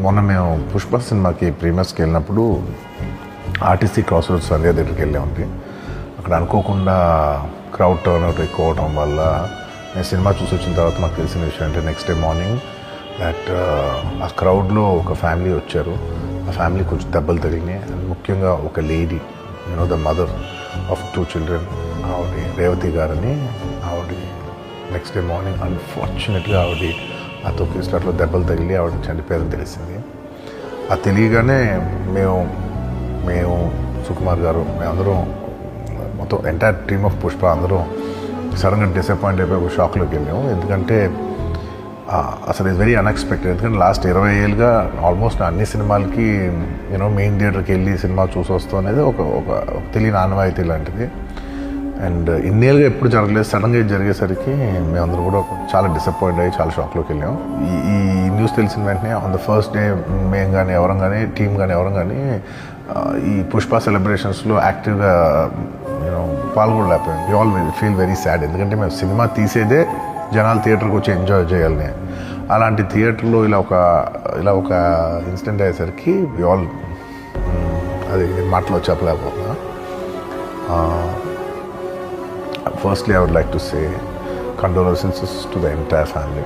మొన్న మేము పుష్ప సినిమాకి ప్రీమియర్స్కి వెళ్ళినప్పుడు ఆర్టీసీ క్రాస్ రోడ్స్ సంధ్య దగ్గరికి వెళ్ళామండి. అక్కడ అనుకోకుండా క్రౌడ్ టర్న్ అవుట్ ఎక్కువ అవడం వల్ల నేను సినిమా చూసి వచ్చిన తర్వాత మాకు తెలిసిన విషయం అంటే నెక్స్ట్ డే మార్నింగ్ దట్ ఆ క్రౌడ్లో ఒక ఫ్యామిలీ వచ్చారు. ఆ ఫ్యామిలీ కొంచెం దెబ్బలు తగిలినాయి. ముఖ్యంగా ఒక lady, the mother of 2 children, ఆవిడ రేవతి గారని, ఆవిడ నెక్స్ట్ డే మార్నింగ్ అన్ఫార్చునేట్గా ఆవిడ ఆ తొక్కిస్టాట్లో దెబ్బలు తగిలి ఆవిడ చనిపోయారని తెలిసింది. అది తెలియగానే మేము సుకుమార్ గారు, మేమందరం మొత్తం ఎంటైర్ టీమ్ ఆఫ్ పుష్ప అందరం సడన్గా డిసప్పాయింట్ అయిపోయి ఒక షాక్లోకి వెళ్ళాము. ఎందుకంటే అసలు ఇది వెరీ అన్ఎక్స్పెక్టెడ్. ఎందుకంటే లాస్ట్ 20 ఏళ్ళుగా ఆల్మోస్ట్ అన్ని సినిమాలకి మెయిన్ థియేటర్కి వెళ్ళి సినిమా చూసి వస్తాం అనేది ఒక తెలియని ఆనవాయితీ లాంటిది. అండ్ ఇన్నేళ్ళుగా ఎప్పుడు జరగలేదు. సడన్గా ఇది జరిగేసరికి మేమందరం కూడా చాలా డిసప్పాయింట్ అయ్యి చాలా షాక్లోకి వెళ్ళాం. ఈ న్యూస్ తెలిసిన వెంటనే ఆన్ ద ఫస్ట్ డే మేము కానీ ఎవరం కానీ టీం కానీ ఎవరం కానీ ఈ పుష్ప సెలబ్రేషన్స్లో యాక్టివ్గా పాల్గొనలేకపోయాం. We all feel very sad. ఎందుకంటే మేము సినిమా తీసేదే జనాలు థియేటర్కి వచ్చి ఎంజాయ్ చేయాలని. అలాంటి థియేటర్లో ఇలా ఒక ఇన్సిడెంట్ అయ్యేసరికి వి ఆల్ అది మాటలో చెప్పలేకపోతున్నా. Firstly, I would like to say condolences to the entire family.